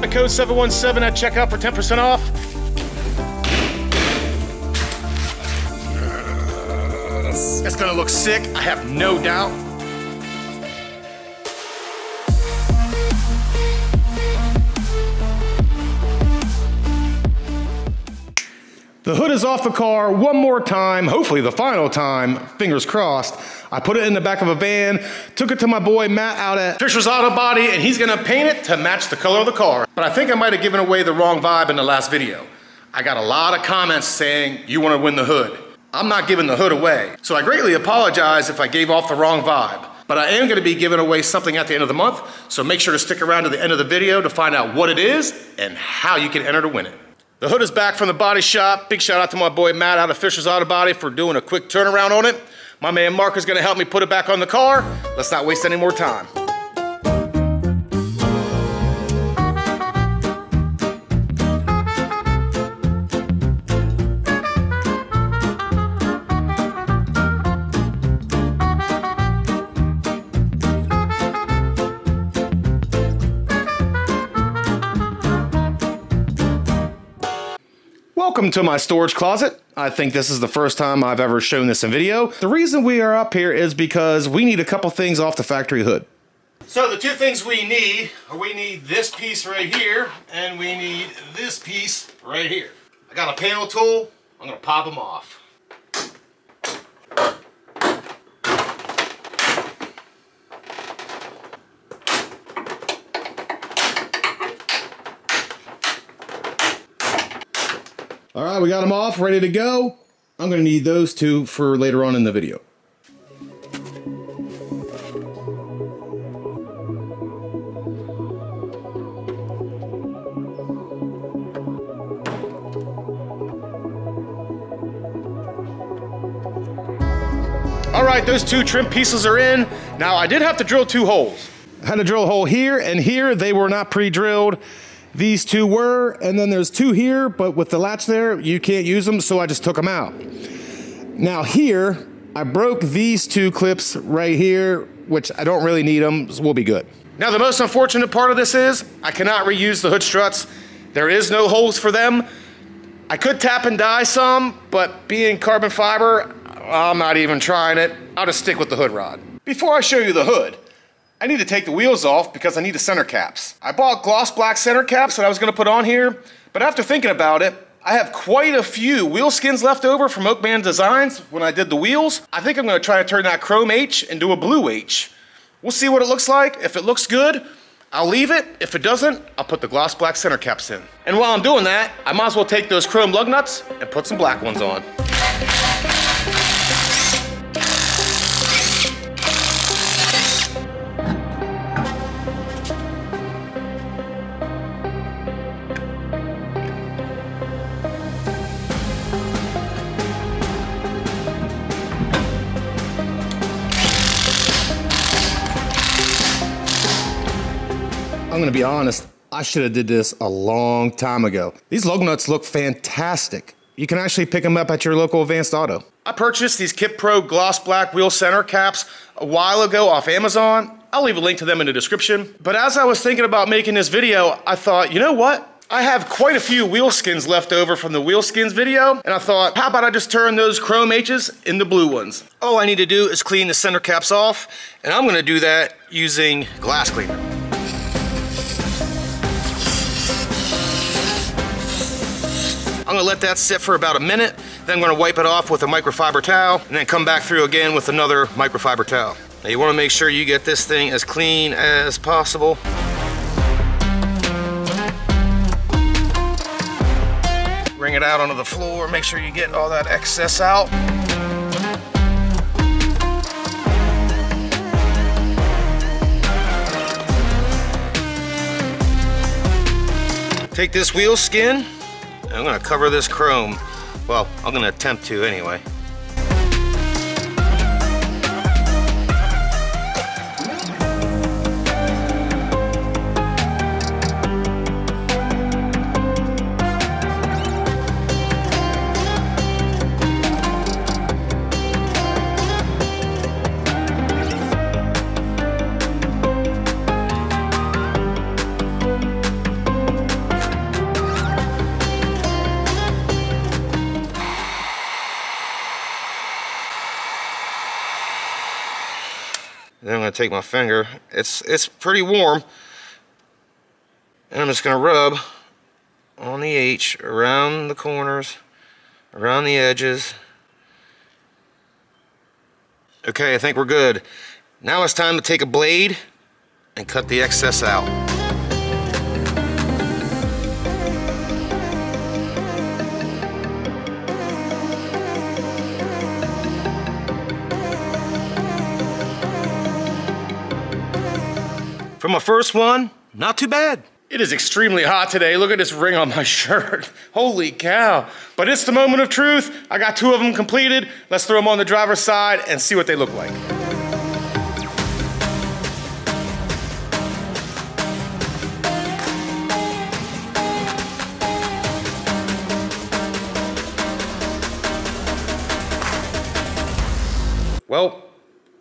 the code 717 at checkout for 10% off. It's gonna look sick, I have no doubt. The hood is off the car one more time, hopefully the final time, fingers crossed. I put it in the back of a van, took it to my boy Matt out at Fisher's Auto Body, and he's gonna paint it to match the color of the car. But I think I might have given away the wrong vibe in the last video. I got a lot of comments saying, you wanna win the hood. I'm not giving the hood away. So I greatly apologize if I gave off the wrong vibe. But I am gonna be giving away something at the end of the month, so make sure to stick around to the end of the video to find out what it is and how you can enter to win it. The hood is back from the body shop. Big shout out to my boy Matt out of Fisher's Auto Body for doing a quick turnaround on it. My man Mark is gonna help me put it back on the car. Let's not waste any more time. Welcome to my storage closet. I think this is the first time I've ever shown this in video. The reason we are up here is because we need a couple things off the factory hood. So the two things we need are we need this piece right here and we need this piece right here. I got a panel tool. I'm gonna pop them off. All right, we got them off, ready to go. I'm gonna need those two for later on in the video. All right, those two trim pieces are in. Now, I did have to drill two holes. I had to drill a hole here and here. They were not pre-drilled. These two were, and then there's two here, but with the latch there, you can't use them, so I just took them out. Now here, I broke these two clips right here, which I don't really need them, so we'll be good. Now the most unfortunate part of this is, I cannot reuse the hood struts. There is no holes for them. I could tap and die some, but being carbon fiber, I'm not even trying it. I'll just stick with the hood rod. Before I show you the hood, I need to take the wheels off because I need the center caps. I bought gloss black center caps that I was gonna put on here, but after thinking about it, I have quite a few wheel skins left over from Oakmandesigns when I did the wheels. I think I'm gonna try to turn that chrome H into a blue H. We'll see what it looks like. If it looks good, I'll leave it. If it doesn't, I'll put the gloss black center caps in. And while I'm doing that, I might as well take those chrome lug nuts and put some black ones on. I'm gonna be honest, I should have did this a long time ago. These lug nuts look fantastic. You can actually pick them up at your local Advanced Auto. I purchased these Kip Pro gloss black wheel center caps a while ago off Amazon. I'll leave a link to them in the description. But as I was thinking about making this video, I thought, you know what? I have quite a few wheel skins left over from the wheel skins video, and I thought, how about I just turn those chrome H's into blue ones? All I need to do is clean the center caps off, and I'm gonna do that using glass cleaner. I'm gonna let that sit for about a minute, then I'm gonna wipe it off with a microfiber towel, and then come back through again with another microfiber towel. Now you wanna make sure you get this thing as clean as possible. Bring it out onto the floor, make sure you get all that excess out. Take this wheel skin, and I'm gonna cover this chrome. Well, I'm gonna attempt to anyway. And then I'm gonna take my finger. It's pretty warm. And I'm just gonna rub on the H around the corners, around the edges. Okay, I think we're good. Now it's time to take a blade and cut the excess out. For my first one, not too bad. It is extremely hot today. Look at this ring on my shirt. Holy cow. But it's the moment of truth. I got 2 of them completed. Let's throw them on the driver's side and see what they look like. Well,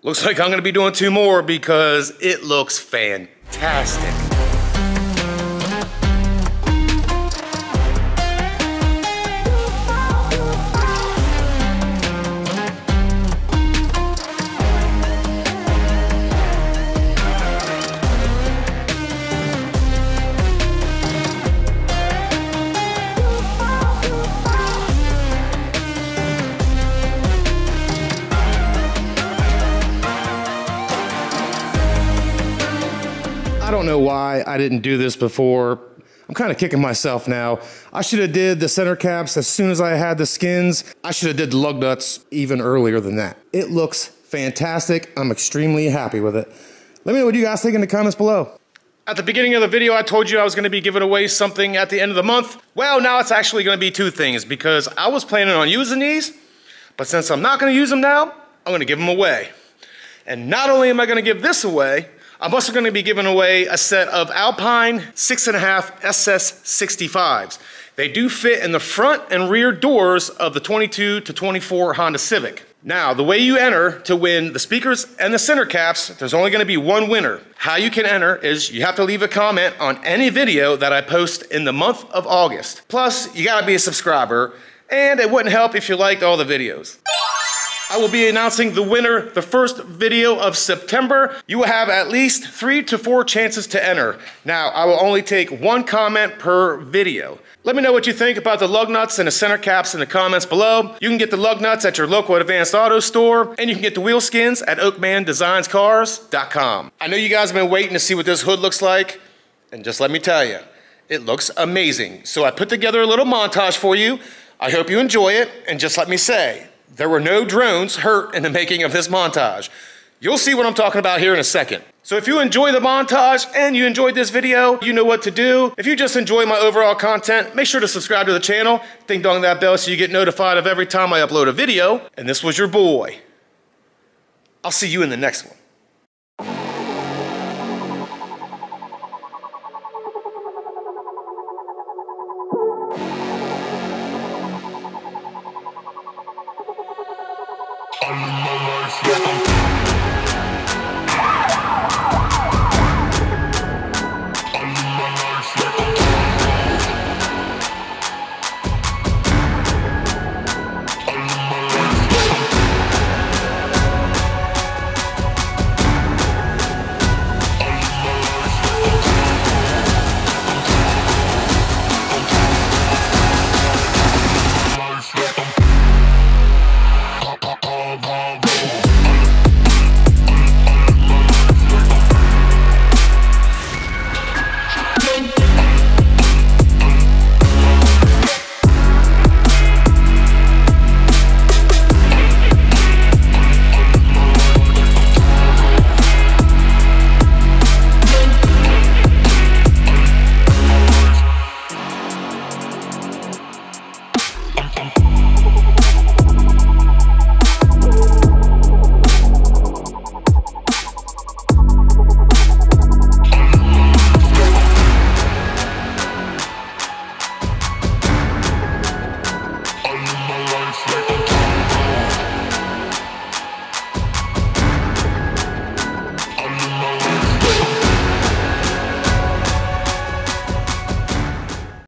looks like I'm gonna be doing 2 more because it looks fantastic. I don't know why I didn't do this before. I'm kind of kicking myself now. I should have did the center caps as soon as I had the skins. I should have did the lug nuts even earlier than that. It looks fantastic. I'm extremely happy with it. Let me know what you guys think in the comments below. At the beginning of the video, I told you I was going to be giving away something at the end of the month. Well, now it's actually going to be 2 things because I was planning on using these, but since I'm not going to use them now, I'm going to give them away. And not only am I going to give this away, I'm also going to be giving away a set of Alpine 6.5 SS65s. They do fit in the front and rear doors of the 22 to 24 Honda Civic. Now, the way you enter to win the speakers and the center caps, there's only going to be 1 winner. How you can enter is you have to leave a comment on any video that I post in the month of August. Plus, you got to be a subscriber, and it wouldn't help if you liked all the videos. I will be announcing the winner the first video of September. You will have at least 3 to 4 chances to enter. Now, I will only take 1 comment per video. Let me know what you think about the lug nuts and the center caps in the comments below. You can get the lug nuts at your local Advanced Auto store, and you can get the wheel skins at Oakmandesignscars.com. I know you guys have been waiting to see what this hood looks like, and just let me tell you, it looks amazing. So I put together a little montage for you. I hope you enjoy it, and just let me say, there were no drones hurt in the making of this montage. You'll see what I'm talking about here in a second. So if you enjoy the montage and you enjoyed this video, you know what to do. If you just enjoy my overall content, make sure to subscribe to the channel, ding dong that bell so you get notified of every time I upload a video. And this was your boy. I'll see you in the next one.